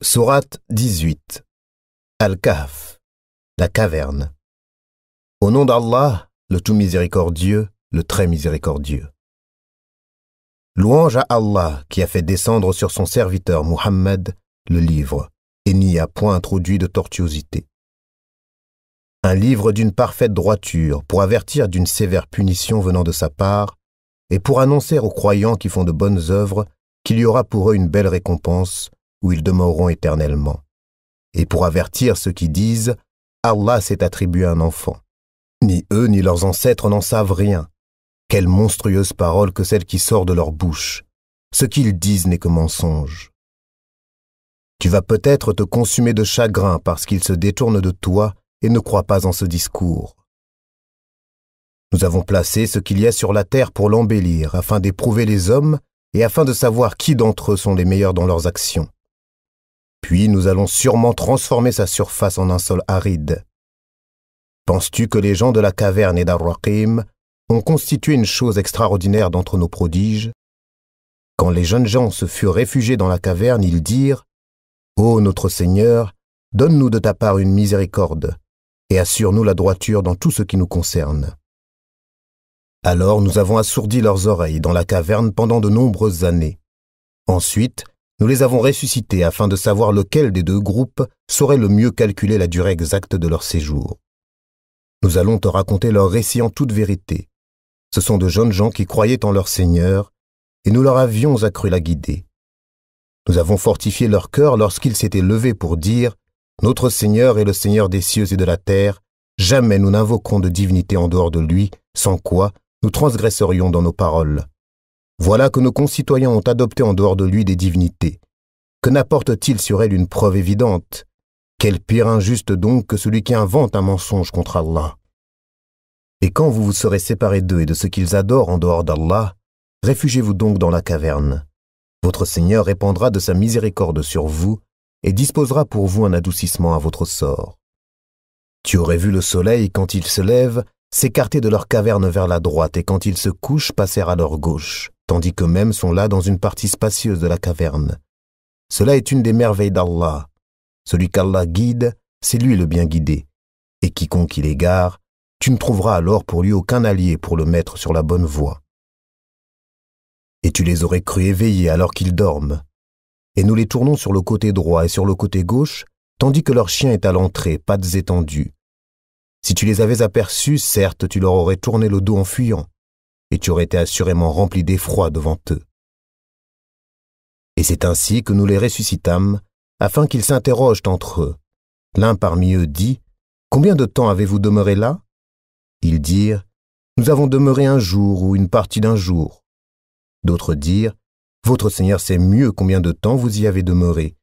Sourate 18. Al-Kahf, la caverne. Au nom d'Allah, le tout miséricordieux, le très miséricordieux. Louange à Allah qui a fait descendre sur son serviteur Muhammad le livre et n'y a point introduit de tortuosité. Un livre d'une parfaite droiture pour avertir d'une sévère punition venant de sa part et pour annoncer aux croyants qui font de bonnes œuvres qu'il y aura pour eux une belle récompense où ils demeureront éternellement. Et pour avertir ceux qui disent « Allah s'est attribué un enfant ». Ni eux ni leurs ancêtres n'en savent rien. Quelle monstrueuse parole que celle qui sort de leur bouche. Ce qu'ils disent n'est que mensonge. Tu vas peut-être te consumer de chagrin parce qu'ils se détournent de toi et ne croient pas en ce discours. Nous avons placé ce qu'il y a sur la terre pour l'embellir, afin d'éprouver les hommes et afin de savoir qui d'entre eux sont les meilleurs dans leurs actions. Puis nous allons sûrement transformer sa surface en un sol aride. Penses-tu que les gens de la caverne et d'Ar-Raqim ont constitué une chose extraordinaire d'entre nos prodiges? Quand les jeunes gens se furent réfugiés dans la caverne, ils dirent « Ô notre Seigneur, donne-nous de ta part une miséricorde et assure-nous la droiture dans tout ce qui nous concerne. » Alors nous avons assourdi leurs oreilles dans la caverne pendant de nombreuses années. Ensuite, nous les avons ressuscités afin de savoir lequel des deux groupes saurait le mieux calculer la durée exacte de leur séjour. Nous allons te raconter leur récit en toute vérité. Ce sont de jeunes gens qui croyaient en leur Seigneur, et nous leur avions accru la guider. Nous avons fortifié leur cœur lorsqu'ils s'étaient levés pour dire « Notre Seigneur est le Seigneur des cieux et de la terre, jamais nous n'invoquerons de divinité en dehors de lui, sans quoi nous transgresserions dans nos paroles. Voilà que nos concitoyens ont adopté en dehors de lui des divinités. Que n'apporte-t-il sur elles une preuve évidente? Quel pire injuste donc que celui qui invente un mensonge contre Allah. Et quand vous vous serez séparés d'eux et de ce qu'ils adorent en dehors d'Allah, réfugiez-vous donc dans la caverne. Votre Seigneur répandra de sa miséricorde sur vous et disposera pour vous un adoucissement à votre sort. Tu aurais vu le soleil, quand il se lève, s'écarter de leur caverne vers la droite et quand il se couche, passer à leur gauche, tandis qu'eux-mêmes sont là dans une partie spacieuse de la caverne. Cela est une des merveilles d'Allah. Celui qu'Allah guide, c'est lui le bien guidé. Et quiconque il égare, tu ne trouveras alors pour lui aucun allié pour le mettre sur la bonne voie. Et tu les aurais crus éveillés alors qu'ils dorment. Et nous les tournons sur le côté droit et sur le côté gauche, tandis que leur chien est à l'entrée, pattes étendues. Si tu les avais aperçus, certes, tu leur aurais tourné le dos en fuyant, et tu aurais été assurément rempli d'effroi devant eux. Et c'est ainsi que nous les ressuscitâmes, afin qu'ils s'interrogent entre eux. L'un parmi eux dit « Combien de temps avez-vous demeuré là ?» Ils dirent « Nous avons demeuré un jour ou une partie d'un jour. » D'autres dirent « Votre Seigneur sait mieux combien de temps vous y avez demeuré.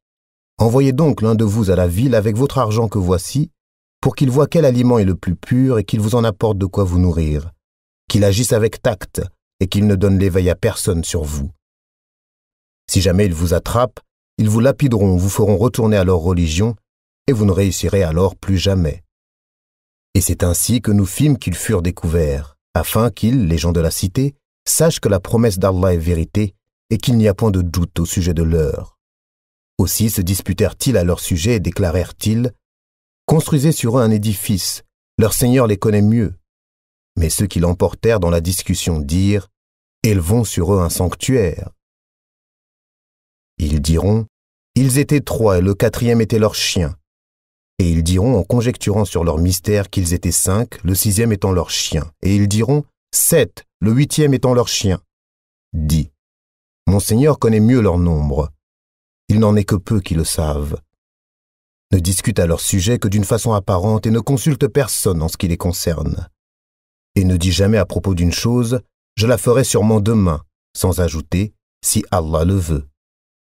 Envoyez donc l'un de vous à la ville avec votre argent que voici, pour qu'il voie quel aliment est le plus pur et qu'il vous en apporte de quoi vous nourrir, qu'il agisse avec tact et qu'il ne donne l'éveil à personne sur vous. Si jamais ils vous attrapent, ils vous lapideront, vous feront retourner à leur religion, et vous ne réussirez alors plus jamais. Et c'est ainsi que nous fîmes qu'ils furent découverts, afin qu'ils, les gens de la cité, sachent que la promesse d'Allah est vérité et qu'il n'y a point de doute au sujet de leur. Aussi se disputèrent-ils à leur sujet et déclarèrent-ils « Construisez sur eux un édifice, leur Seigneur les connaît mieux. » Mais ceux qui l'emportèrent dans la discussion dirent « Élevons sur eux un sanctuaire. » Ils diront « Ils étaient 3 et le 4e était leur chien. » Et ils diront en conjecturant sur leur mystère qu'ils étaient 5, le 6e étant leur chien. Et ils diront 7, le 8e étant leur chien. Dis « Mon Seigneur connaît mieux leur nombre. Il n'en est que peu qui le savent. » Ne discute à leur sujet que d'une façon apparente et ne consulte personne en ce qui les concerne. Et ne dis jamais à propos d'une chose « Je la ferai sûrement demain », sans ajouter « Si Allah le veut ».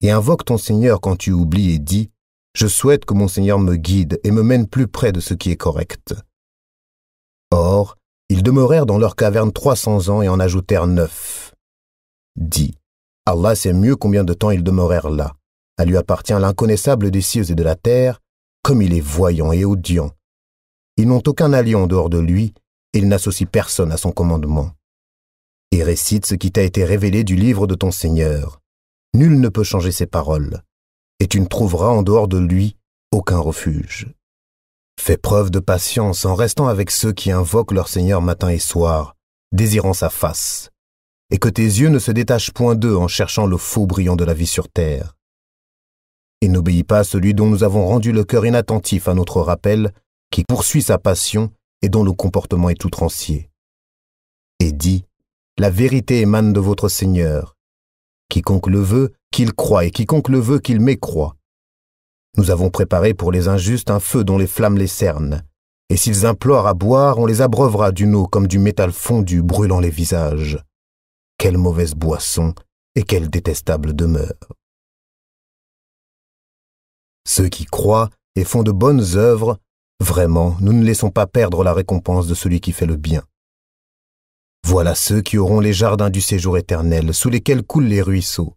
Et invoque ton Seigneur quand tu oublies et dis « Je souhaite que mon Seigneur me guide et me mène plus près de ce qui est correct. » Or, ils demeurèrent dans leur caverne 300 ans et en ajoutèrent 9. Dis « Allah sait mieux combien de temps ils demeurèrent là. À lui appartient l'inconnaissable des cieux et de la terre, comme il est voyant et audient. Ils n'ont aucun allié en dehors de lui, et il n'associe personne à son commandement. Et récite ce qui t'a été révélé du livre de ton Seigneur. Nul ne peut changer ses paroles. et tu ne trouveras en dehors de lui aucun refuge. Fais preuve de patience en restant avec ceux qui invoquent leur Seigneur matin et soir, désirant sa face, et que tes yeux ne se détachent point d'eux en cherchant le faux brillant de la vie sur terre. Et n'obéis pas à celui dont nous avons rendu le cœur inattentif à notre rappel, qui poursuit sa passion et dont le comportement est outrancier. Et dis, la vérité émane de votre Seigneur. Quiconque le veut, qu'il croie, et quiconque le veut, qu'il mécroie. Nous avons préparé pour les injustes un feu dont les flammes les cernent, et s'ils implorent à boire, on les abreuvera d'une eau comme du métal fondu brûlant les visages. Quelle mauvaise boisson et quelle détestable demeure. Ceux qui croient et font de bonnes œuvres, vraiment, nous ne laissons pas perdre la récompense de celui qui fait le bien. Voilà ceux qui auront les jardins du séjour éternel, sous lesquels coulent les ruisseaux.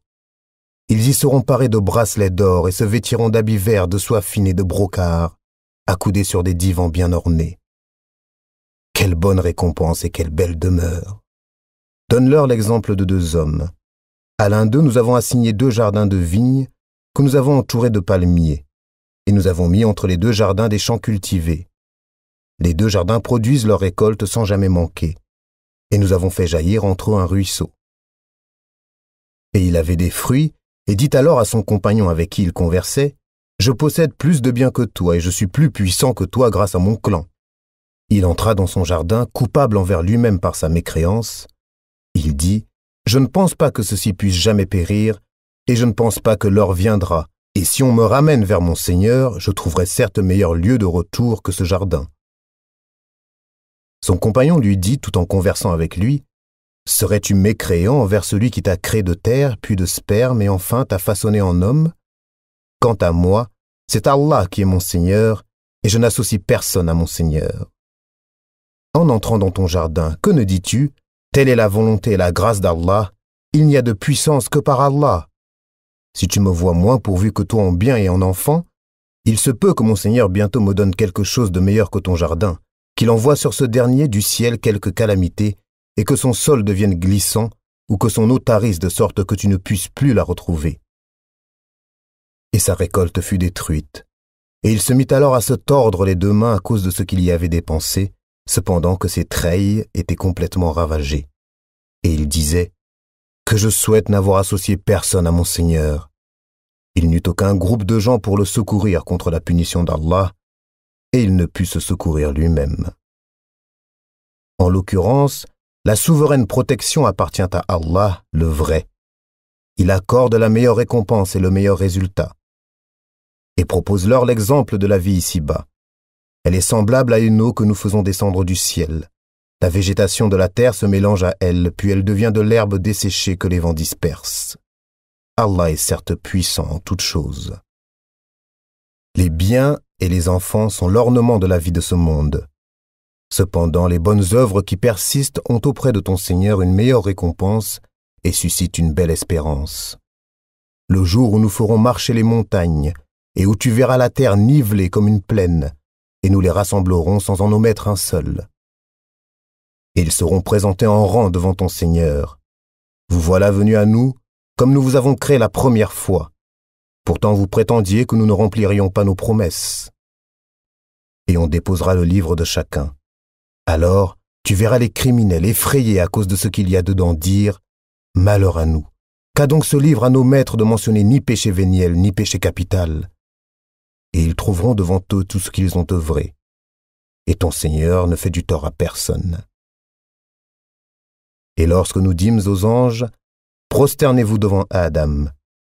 Ils y seront parés de bracelets d'or et se vêtiront d'habits verts, de soie fine et de brocart, accoudés sur des divans bien ornés. Quelle bonne récompense et quelle belle demeure! Donne-leur l'exemple de 2 hommes. À l'un d'eux, nous avons assigné 2 jardins de vignes que nous avons entourés de palmiers, et nous avons mis entre les 2 jardins des champs cultivés. Les 2 jardins produisent leur récolte sans jamais manquer, et nous avons fait jaillir entre eux un ruisseau. Et il avait des fruits, et dit alors à son compagnon avec qui il conversait, « Je possède plus de biens que toi, et je suis plus puissant que toi grâce à mon clan. » Il entra dans son jardin, coupable envers lui-même par sa mécréance. Il dit, « Je ne pense pas que ceci puisse jamais périr, et je ne pense pas que l'heure viendra, et si on me ramène vers mon Seigneur, je trouverai certes meilleur lieu de retour que ce jardin. » Son compagnon lui dit, tout en conversant avec lui, « Serais-tu mécréant envers celui qui t'a créé de terre, puis de sperme, et enfin t'a façonné en homme? Quant à moi, c'est Allah qui est mon Seigneur, et je n'associe personne à mon Seigneur. En entrant dans ton jardin, que ne dis-tu? Telle est la volonté et la grâce d'Allah, il n'y a de puissance que par Allah. Si tu me vois moins pourvu que toi en bien et en enfant, il se peut que mon Seigneur bientôt me donne quelque chose de meilleur que ton jardin, qu'il envoie sur ce dernier du ciel quelque calamité, et que son sol devienne glissant, ou que son eau tarisse de sorte que tu ne puisses plus la retrouver. » Et sa récolte fut détruite, et il se mit alors à se tordre les 2 mains à cause de ce qu'il y avait dépensé, cependant que ses treilles étaient complètement ravagées. Et il disait, « Que je souhaite n'avoir associé personne à mon Seigneur. » Il n'eut aucun groupe de gens pour le secourir contre la punition d'Allah, et il ne put se secourir lui-même. En l'occurrence, la souveraine protection appartient à Allah, le vrai. Il accorde la meilleure récompense et le meilleur résultat. Et propose-leur l'exemple de la vie ici-bas. Elle est semblable à une eau que nous faisons descendre du ciel. La végétation de la terre se mélange à elle, puis elle devient de l'herbe desséchée que les vents dispersent. Allah est certes puissant en toutes choses. Les biens et les enfants sont l'ornement de la vie de ce monde. Cependant, les bonnes œuvres qui persistent ont auprès de ton Seigneur une meilleure récompense et suscitent une belle espérance. Le jour où nous ferons marcher les montagnes et où tu verras la terre nivelée comme une plaine, et nous les rassemblerons sans en omettre un seul. Et ils seront présentés en rang devant ton Seigneur. Vous voilà venus à nous, comme nous vous avons créé la première fois. Pourtant vous prétendiez que nous ne remplirions pas nos promesses. Et on déposera le livre de chacun. Alors, tu verras les criminels effrayés à cause de ce qu'il y a dedans dire « Malheur à nous, qu'a donc ce livre à nos maîtres de mentionner ni péché véniel, ni péché capital ?» Et ils trouveront devant eux tout ce qu'ils ont œuvré. Et ton Seigneur ne fait du tort à personne. Et lorsque nous dîmes aux anges « Prosternez-vous devant Adam »,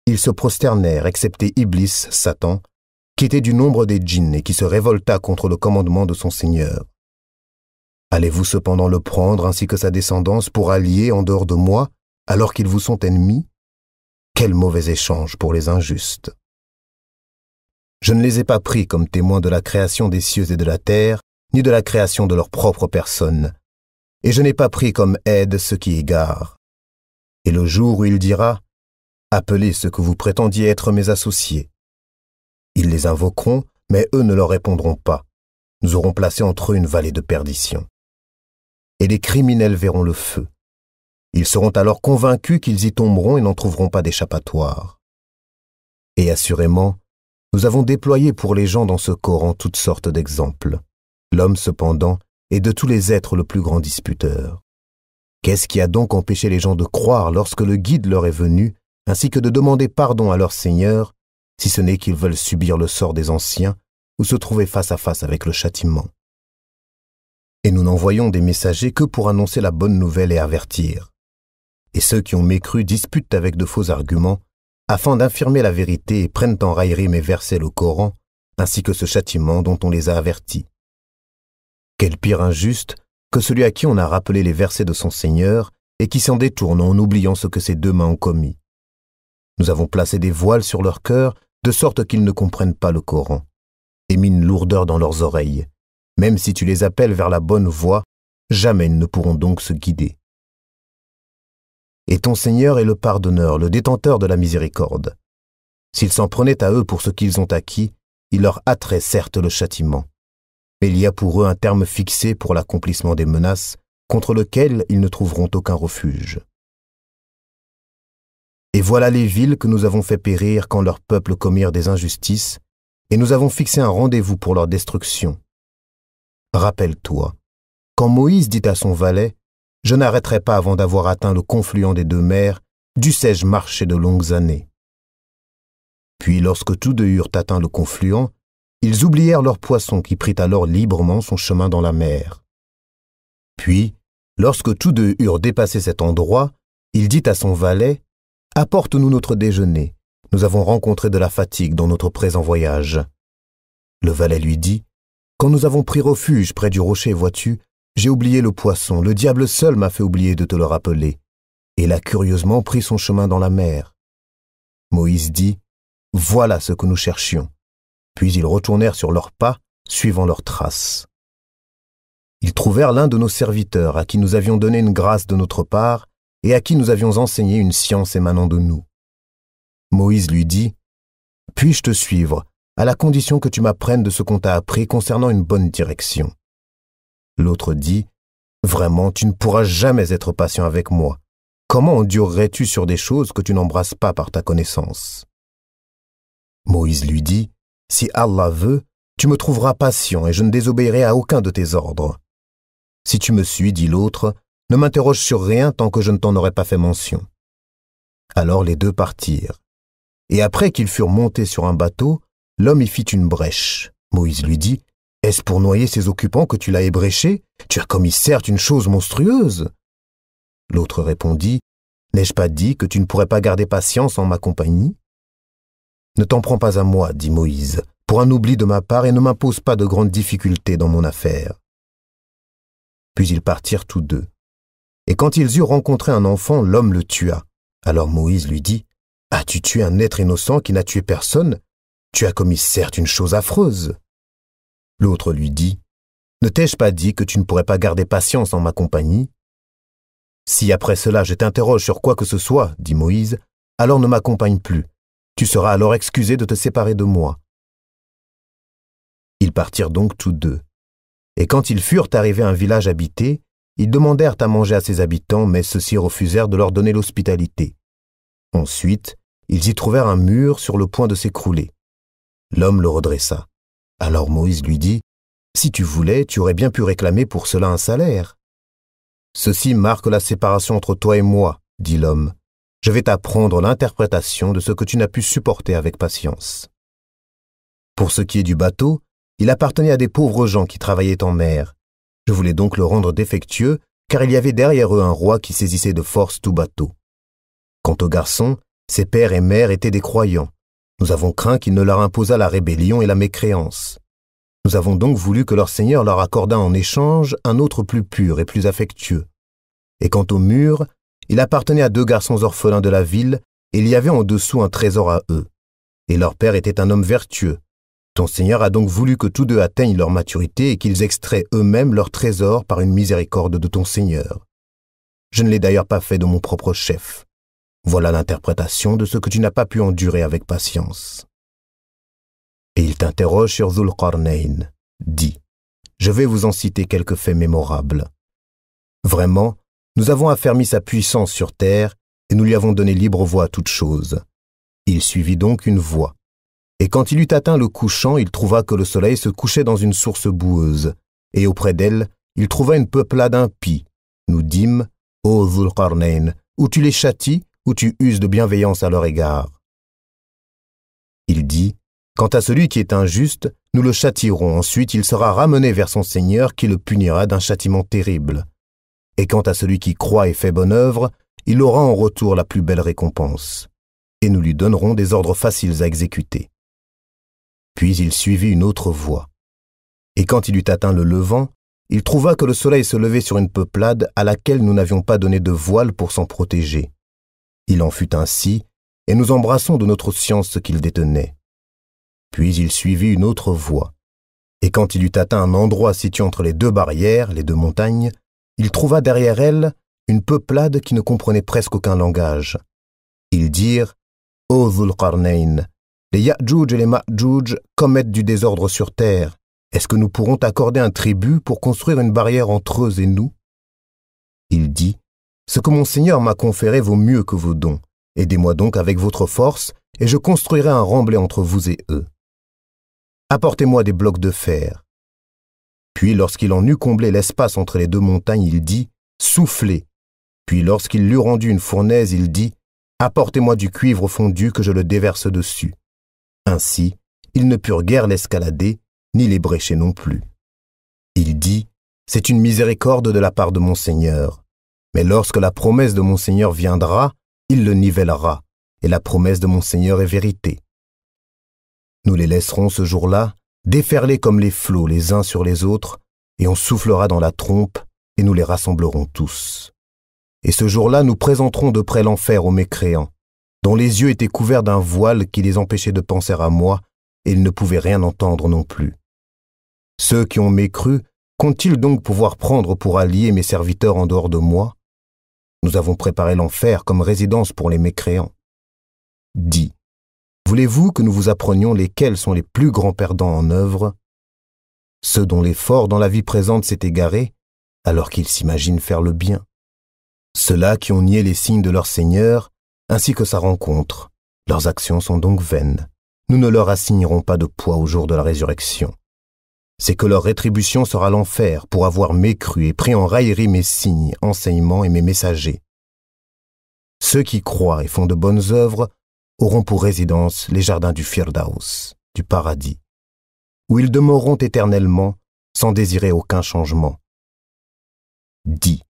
ils se prosternèrent, excepté Iblis, Satan, qui était du nombre des djinns et qui se révolta contre le commandement de son Seigneur. Allez-vous cependant le prendre ainsi que sa descendance pour alliés en dehors de moi, alors qu'ils vous sont ennemis? Quel mauvais échange pour les injustes! Je ne les ai pas pris comme témoins de la création des cieux et de la terre, ni de la création de leur propre personne, et je n'ai pas pris comme aide ceux qui égarent. Et le jour où il dira, « Appelez ceux que vous prétendiez être mes associés. » Ils les invoqueront, mais eux ne leur répondront pas. Nous aurons placé entre eux une vallée de perdition. Et les criminels verront le feu. Ils seront alors convaincus qu'ils y tomberont et n'en trouveront pas d'échappatoire. Et assurément, nous avons déployé pour les gens dans ce Coran toutes sortes d'exemples. L'homme, cependant, est de tous les êtres le plus grand disputeur. Qu'est-ce qui a donc empêché les gens de croire lorsque le guide leur est venu, ainsi que de demander pardon à leur Seigneur, si ce n'est qu'ils veulent subir le sort des anciens ou se trouver face à face avec le châtiment? Et nous n'envoyons des messagers que pour annoncer la bonne nouvelle et avertir. Et ceux qui ont mécru disputent avec de faux arguments, afin d'infirmer la vérité et prennent en raillerie mes versets le Coran, ainsi que ce châtiment dont on les a avertis. Quel pire injuste que celui à qui on a rappelé les versets de son Seigneur et qui s'en détourne en oubliant ce que ses deux mains ont commis. Nous avons placé des voiles sur leur cœur de sorte qu'ils ne comprennent pas le Coran, et mis une lourdeur dans leurs oreilles. Même si tu les appelles vers la bonne voie, jamais ils ne pourront donc se guider. Et ton Seigneur est le pardonneur, le détenteur de la miséricorde. S'ils s'en prenaient à eux pour ce qu'ils ont acquis, il leur hâterait certes le châtiment. Mais il y a pour eux un terme fixé pour l'accomplissement des menaces, contre lequel ils ne trouveront aucun refuge. Et voilà les villes que nous avons fait périr quand leurs peuples commirent des injustices, et nous avons fixé un rendez-vous pour leur destruction. Rappelle-toi, quand Moïse dit à son valet, « Je n'arrêterai pas avant d'avoir atteint le confluent des deux mers, dussé-je marcher de longues années. » Puis lorsque tous deux eurent atteint le confluent, ils oublièrent leur poisson qui prit alors librement son chemin dans la mer. Puis, lorsque tous deux eurent dépassé cet endroit, il dit à son valet, « Apporte-nous notre déjeuner, nous avons rencontré de la fatigue dans notre présent voyage. » Le valet lui dit, « Quand nous avons pris refuge près du rocher, vois-tu, j'ai oublié le poisson, le diable seul m'a fait oublier de te le rappeler. » Et il a curieusement pris son chemin dans la mer. Moïse dit, « Voilà ce que nous cherchions. » Puis ils retournèrent sur leurs pas, suivant leurs traces. Ils trouvèrent l'un de nos serviteurs à qui nous avions donné une grâce de notre part et à qui nous avions enseigné une science émanant de nous. Moïse lui dit, « Puis-je te suivre, à la condition que tu m'apprennes de ce qu'on t'a appris concernant une bonne direction. » L'autre dit, « Vraiment, tu ne pourras jamais être patient avec moi. Comment endurerais-tu sur des choses que tu n'embrasses pas par ta connaissance ?» Moïse lui dit, « Si Allah veut, tu me trouveras patient et je ne désobéirai à aucun de tes ordres. Si tu me suis, dit l'autre, ne m'interroge sur rien tant que je ne t'en aurai pas fait mention. » Alors les deux partirent. Et après qu'ils furent montés sur un bateau, l'homme y fit une brèche. Moïse lui dit, « Est-ce pour noyer ses occupants que tu l'as ébréché? Tu as commis certes une chose monstrueuse. » L'autre répondit, « N'ai-je pas dit que tu ne pourrais pas garder patience en ma compagnie? » « Ne t'en prends pas à moi, dit Moïse, pour un oubli de ma part et ne m'impose pas de grandes difficultés dans mon affaire. » Puis ils partirent tous deux. Et quand ils eurent rencontré un enfant, l'homme le tua. Alors Moïse lui dit, « As-tu tué un être innocent qui n'a tué personne? Tu as commis certes une chose affreuse. » L'autre lui dit, « Ne t'ai-je pas dit que tu ne pourrais pas garder patience en ma compagnie? Si après cela je t'interroge sur quoi que ce soit, dit Moïse, alors ne m'accompagne plus. Tu seras alors excusé de te séparer de moi. » Ils partirent donc tous deux. Et quand ils furent arrivés à un village habité, ils demandèrent à manger à ses habitants, mais ceux-ci refusèrent de leur donner l'hospitalité. Ensuite, ils y trouvèrent un mur sur le point de s'écrouler. L'homme le redressa. Alors Moïse lui dit, « Si tu voulais, tu aurais bien pu réclamer pour cela un salaire. »« Ceci marque la séparation entre toi et moi, dit l'homme. Je vais t'apprendre l'interprétation de ce que tu n'as pu supporter avec patience. » Pour ce qui est du bateau, il appartenait à des pauvres gens qui travaillaient en mer. Je voulais donc le rendre défectueux, car il y avait derrière eux un roi qui saisissait de force tout bateau. Quant aux garçons, ses pères et mères étaient des croyants. Nous avons craint qu'il ne leur imposât la rébellion et la mécréance. Nous avons donc voulu que leur Seigneur leur accordât en échange un autre plus pur et plus affectueux. Et quant au mur, il appartenait à 2 garçons orphelins de la ville, et il y avait en dessous un trésor à eux. Et leur père était un homme vertueux. Ton Seigneur a donc voulu que tous deux atteignent leur maturité et qu'ils extraient eux-mêmes leur trésor par une miséricorde de ton Seigneur. Je ne l'ai d'ailleurs pas fait de mon propre chef. Voilà l'interprétation de ce que tu n'as pas pu endurer avec patience. » Et il t'interroge sur Dhul Qarnayn. Dis, je vais vous en citer quelques faits mémorables. Vraiment, nous avons affermi sa puissance sur terre et nous lui avons donné libre voie à toute chose. Il suivit donc une voie. Et quand il eut atteint le couchant, il trouva que le soleil se couchait dans une source boueuse, et auprès d'elle, il trouva une peuplade impie. Nous dîmes, ô Dhul-Qarnayn, ou tu les châties, ou tu uses de bienveillance à leur égard. Il dit, quant à celui qui est injuste, nous le châtierons, ensuite il sera ramené vers son Seigneur qui le punira d'un châtiment terrible. Et quant à celui qui croit et fait bonne œuvre, il aura en retour la plus belle récompense. Et nous lui donnerons des ordres faciles à exécuter. Puis il suivit une autre voie. Et quand il eut atteint le levant, il trouva que le soleil se levait sur une peuplade à laquelle nous n'avions pas donné de voile pour s'en protéger. Il en fut ainsi, et nous embrassons de notre science ce qu'il détenait. Puis il suivit une autre voie. Et quand il eut atteint un endroit situé entre les deux barrières, les deux montagnes, il trouva derrière elles une peuplade qui ne comprenait presque aucun langage. Ils dirent, « Ô Dhul-Qarnayn, les Ya'juj et les Ma'juj commettent du désordre sur terre. Est-ce que nous pourrons t'accorder un tribut pour construire une barrière entre eux et nous ?» Il dit, « Ce que mon Seigneur m'a conféré vaut mieux que vos dons. Aidez-moi donc avec votre force, et je construirai un remblai entre vous et eux. Apportez-moi des blocs de fer. » Puis lorsqu'il en eut comblé l'espace entre les deux montagnes, il dit, « Soufflez. » Puis lorsqu'il l'eut rendu une fournaise, il dit, « Apportez-moi du cuivre fondu que je le déverse dessus. » Ainsi, ils ne purent guère l'escalader, ni l'ébrécher non plus. Il dit, « C'est une miséricorde de la part de mon Seigneur. Mais lorsque la promesse de mon Seigneur viendra, il le nivellera, et la promesse de mon Seigneur est vérité. Nous les laisserons ce jour-là déferler comme les flots les uns sur les autres, et on soufflera dans la trompe, et nous les rassemblerons tous. Et ce jour-là, nous présenterons de près l'enfer aux mécréants, dont les yeux étaient couverts d'un voile qui les empêchait de penser à moi, et ils ne pouvaient rien entendre non plus. Ceux qui ont mécru, comptent-ils donc pouvoir prendre pour alliés mes serviteurs en dehors de moi? Nous avons préparé l'enfer comme résidence pour les mécréants. Dis, voulez-vous que nous vous apprenions lesquels sont les plus grands perdants en œuvre? Ceux dont l'effort dans la vie présente s'est égaré, alors qu'ils s'imaginent faire le bien. Ceux-là qui ont nié les signes de leur Seigneur, ainsi que sa rencontre. Leurs actions sont donc vaines. Nous ne leur assignerons pas de poids au jour de la résurrection. C'est que leur rétribution sera l'enfer pour avoir mécru et pris en raillerie mes signes, enseignements et mes messagers. Ceux qui croient et font de bonnes œuvres auront pour résidence les jardins du Firdaus, du paradis, où ils demeureront éternellement sans désirer aucun changement. Dis,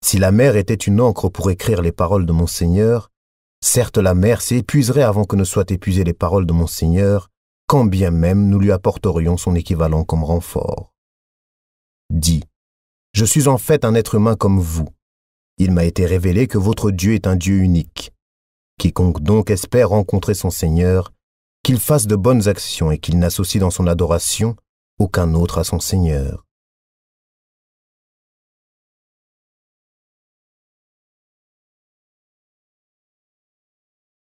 si la mer était une encre pour écrire les paroles de mon Seigneur, certes la mer s'épuiserait avant que ne soient épuisées les paroles de mon Seigneur, quand bien même nous lui apporterions son équivalent comme renfort. Dis, je suis en fait un être humain comme vous. Il m'a été révélé que votre Dieu est un Dieu unique. Quiconque donc espère rencontrer son Seigneur, qu'il fasse de bonnes actions et qu'il n'associe dans son adoration aucun autre à son Seigneur.